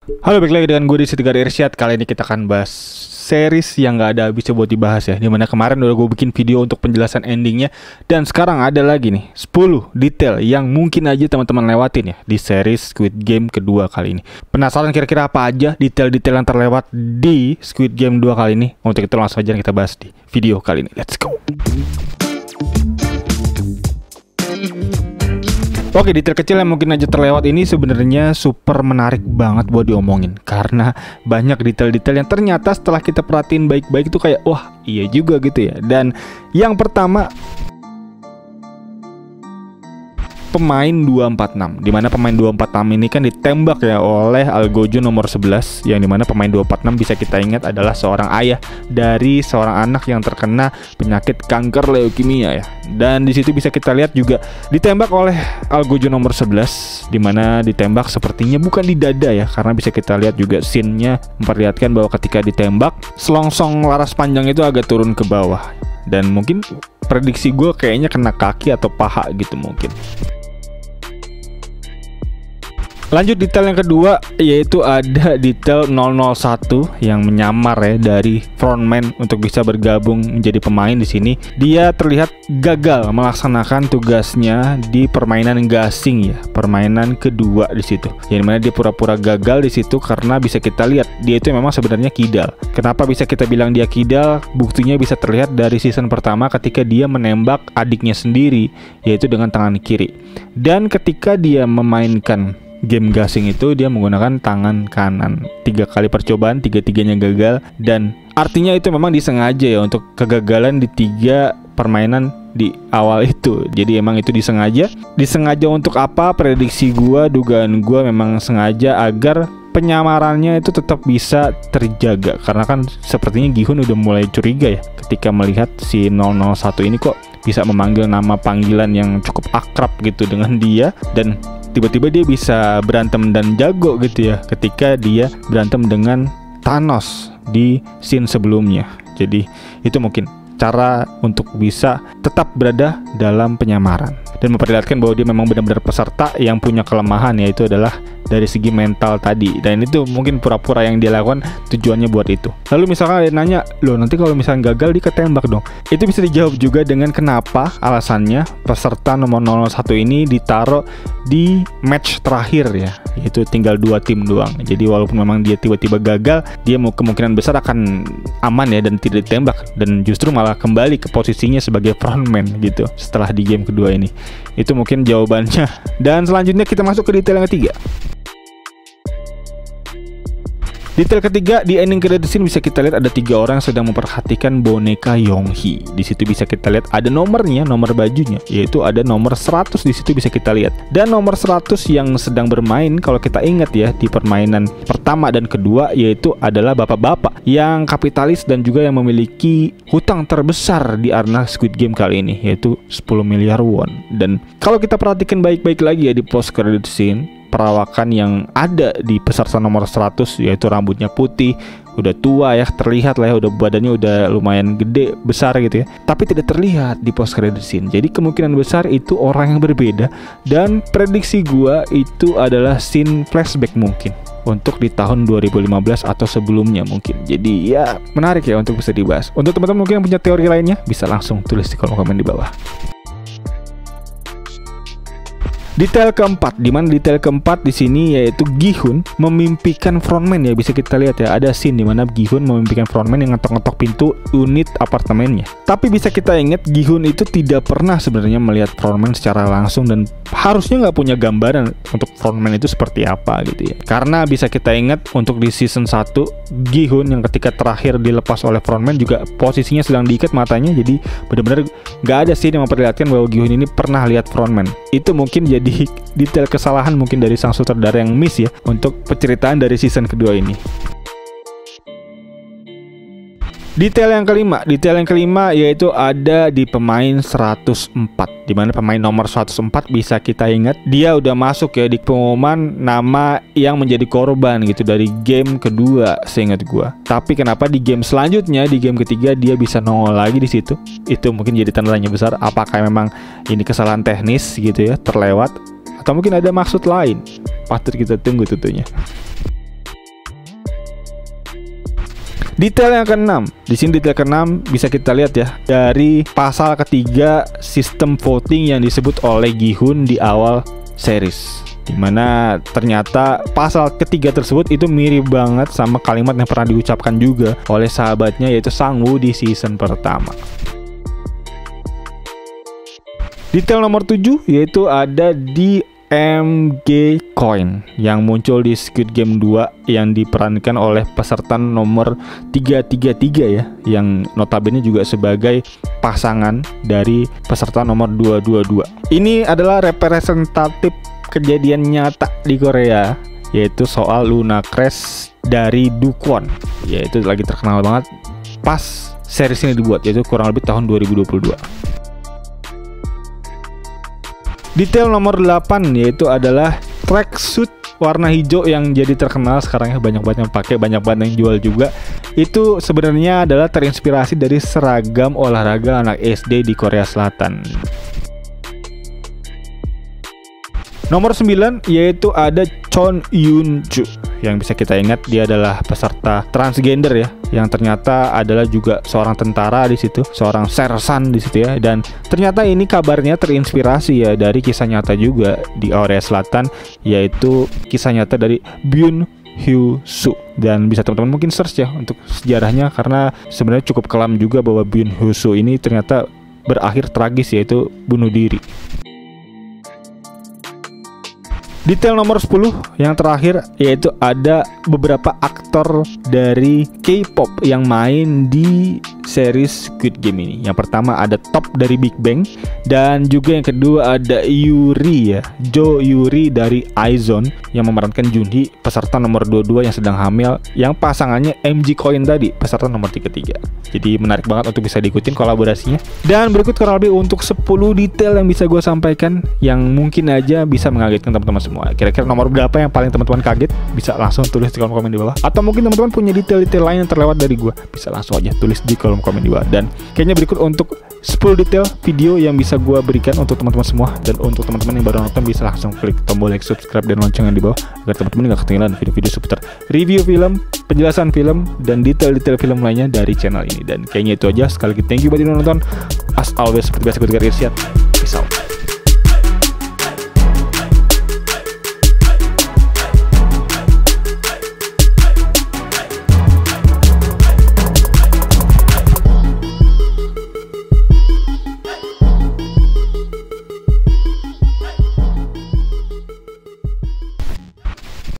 Halo, balik lagi dengan gue di Tegar Irsyad. Kali ini kita akan bahas series yang gak ada habisnya buat dibahas ya. Dimana kemarin udah gue bikin video untuk penjelasan endingnya, dan sekarang ada lagi nih 10 detail yang mungkin aja teman-teman lewatin ya di series Squid Game kedua kali ini. Penasaran kira-kira apa aja detail-detail yang terlewat di Squid Game 2 kali ini? Untuk itu langsung aja kita bahas di video kali ini. Let's go. Oke, detail kecil yang mungkin aja terlewat ini sebenarnya super menarik banget buat diomongin, karena banyak detail-detail yang ternyata setelah kita perhatiin baik-baik itu kayak wah iya juga gitu ya. Dan yang pertama, pemain 246, dimana pemain 246 ini kan ditembak ya oleh Algojo nomor 11, yang dimana pemain 246 bisa kita ingat adalah seorang ayah dari seorang anak yang terkena penyakit kanker leukemia ya. Dan di situ bisa kita lihat juga ditembak oleh Algojo nomor 11, dimana ditembak sepertinya bukan di dada ya, karena bisa kita lihat juga scene-nya memperlihatkan bahwa ketika ditembak selongsong laras panjang itu agak turun ke bawah, dan mungkin prediksi gue kayaknya kena kaki atau paha gitu mungkin. Lanjut detail yang kedua, yaitu ada detail 001 yang menyamar ya dari frontman untuk bisa bergabung menjadi pemain di sini. Dia terlihat gagal melaksanakan tugasnya di permainan gasing ya, permainan kedua di situ. Yang dimana dia pura-pura gagal di situ karena bisa kita lihat dia itu memang sebenarnya kidal. Kenapa bisa kita bilang dia kidal? Buktinya bisa terlihat dari season pertama ketika dia menembak adiknya sendiri, yaitu dengan tangan kiri. Dan ketika dia memainkan game gasing itu dia menggunakan tangan kanan. 3 kali percobaan, 3-tiganya gagal, dan artinya itu memang disengaja ya untuk kegagalan di 3 permainan di awal itu. Jadi emang itu disengaja. Disengaja untuk apa? Prediksi gua, dugaan gua memang sengaja agar penyamarannya itu tetap bisa terjaga, karena kan sepertinya Gi-hun udah mulai curiga ya ketika melihat si 001 ini kok bisa memanggil nama panggilan yang cukup akrab gitu dengan dia, dan tiba-tiba dia bisa berantem dan jago gitu ya ketika dia berantem dengan Thanos di scene sebelumnya. Jadi itu mungkin cara untuk bisa tetap berada dalam penyamaran dan memperlihatkan bahwa dia memang benar-benar peserta yang punya kelemahan, yaitu adalah dari segi mental tadi. Dan itu mungkin pura-pura yang dia lakukan tujuannya buat itu. Lalu misalkan ada yang nanya, loh nanti kalau misalnya gagal dia ketembak dong. Itu bisa dijawab juga dengan kenapa alasannya peserta nomor 001 ini ditaruh di match terakhir ya, yaitu tinggal 2 tim doang. Jadi walaupun memang dia tiba-tiba gagal, dia mau kemungkinan besar akan aman ya dan tidak ditembak, dan justru malah kembali ke posisinya sebagai frontman gitu setelah di game kedua ini. Itu mungkin jawabannya. Dan selanjutnya kita masuk ke detail yang ketiga. Detail ketiga, di ending credit scene bisa kita lihat ada 3 orang yang sedang memperhatikan boneka Yonghi. Di situ bisa kita lihat ada nomornya, nomor bajunya, yaitu ada nomor 100 di situ bisa kita lihat. Dan nomor 100 yang sedang bermain, kalau kita ingat ya di permainan pertama dan kedua, yaitu adalah bapak-bapak yang kapitalis dan juga yang memiliki hutang terbesar di arena Squid Game kali ini, yaitu 10 miliar won. Dan kalau kita perhatikan baik-baik lagi ya di post credit scene, perawakan yang ada di peserta nomor 100, yaitu rambutnya putih, udah tua ya, terlihat lah ya, udah badannya udah lumayan gede, besar gitu ya, tapi tidak terlihat di post credit scene. Jadi kemungkinan besar itu orang yang berbeda, dan prediksi gua itu adalah scene flashback mungkin untuk di tahun 2015 atau sebelumnya mungkin. Jadi ya menarik ya untuk bisa dibahas. Untuk teman-teman mungkin yang punya teori lainnya, bisa langsung tulis di kolom komen di bawah. Detail keempat, dimana detail keempat di sini yaitu Gi-hun memimpikan frontman ya, bisa kita lihat ya, ada scene dimana Gi-hun memimpikan frontman yang ngetok-ngetok pintu unit apartemennya. Tapi bisa kita ingat Gi-hun itu tidak pernah sebenarnya melihat frontman secara langsung, dan harusnya nggak punya gambaran untuk frontman itu seperti apa gitu ya. Karena bisa kita ingat untuk di season 1 Gi-hun yang ketika terakhir dilepas oleh frontman juga posisinya sedang diikat matanya, jadi benar-benar nggak ada scene yang memperlihatkan bahwa Gi-hun ini pernah lihat frontman. Itu mungkin jadi detail kesalahan mungkin dari sang sutradara yang miss ya untuk penceritaan dari season kedua ini. Detail yang kelima yaitu ada di pemain 104, dimana pemain nomor 104 bisa kita ingat dia udah masuk ya di pengumuman nama yang menjadi korban gitu dari game kedua seingat gua. Tapi kenapa di game selanjutnya, di game ketiga dia bisa nongol lagi di situ? Itu mungkin jadi tanda tanya besar. Apakah memang ini kesalahan teknis gitu ya, terlewat, atau mungkin ada maksud lain? Patut kita tunggu tentunya. Detail yang keenam, di sini detail keenam bisa kita lihat ya dari pasal ketiga sistem voting yang disebut oleh Gi-hun di awal series, dimana ternyata pasal ketiga tersebut itu mirip banget sama kalimat yang pernah diucapkan juga oleh sahabatnya yaitu Sang-woo di season pertama. Detail nomor 7 yaitu ada di MG Coin yang muncul di Squid Game 2 yang diperankan oleh peserta nomor 333 ya, yang notabene juga sebagai pasangan dari peserta nomor 222. Ini adalah representatif kejadian nyata di Korea, yaitu soal Luna Crash dari Do Kwon, yaitu lagi terkenal banget pas series ini dibuat, yaitu kurang lebih tahun 2022. Detail nomor 8 yaitu adalah tracksuit warna hijau yang jadi terkenal sekarang ya, banyak banget yang pakai, banyak banget yang jual juga. Itu sebenarnya adalah terinspirasi dari seragam olahraga anak SD di Korea Selatan. Nomor 9 yaitu ada Chon Yoon-ju, yang bisa kita ingat dia adalah peserta transgender ya, yang ternyata adalah juga seorang tentara di situ, seorang sersan di situ ya. Dan ternyata ini kabarnya terinspirasi ya dari kisah nyata juga di Korea Selatan, yaitu kisah nyata dari Byun Hyo-soo. Dan bisa teman-teman mungkin search ya untuk sejarahnya, karena sebenarnya cukup kelam juga bahwa Byun Hyo-soo ini ternyata berakhir tragis, yaitu bunuh diri. Detail nomor 10 yang terakhir yaitu ada beberapa aktor dari K-pop yang main di series Squid Game ini. Yang pertama ada Top dari Big Bang, dan juga yang kedua ada Yuri ya, Jo Yuri dari I-ZONE yang memerankan Junhee, peserta nomor 22 yang sedang hamil, yang pasangannya MG Coin tadi, peserta nomor 33. Jadi menarik banget untuk bisa diikutin kolaborasinya. Dan berikut kurang lebih untuk 10 detail yang bisa gue sampaikan yang mungkin aja bisa mengagetkan teman-teman semua. Kira-kira nomor berapa yang paling teman-teman kaget? Bisa langsung tulis di kolom komen di bawah. Atau mungkin teman-teman punya detail-detail lain yang terlewat dari gue, bisa langsung aja tulis di kolom komen di bawah. Dan kayaknya berikut untuk 10 detail video yang bisa gue berikan untuk teman-teman semua. Dan untuk teman-teman yang baru nonton bisa langsung klik tombol like, subscribe, dan loncengnya di bawah agar teman-teman gak ketinggalan video-video seputar review film, penjelasan film, dan detail-detail film lainnya dari channel ini. Dan kayaknya itu aja. Sekali lagi thank you buat yang nonton. As always, seperti biasa gue Irsyad.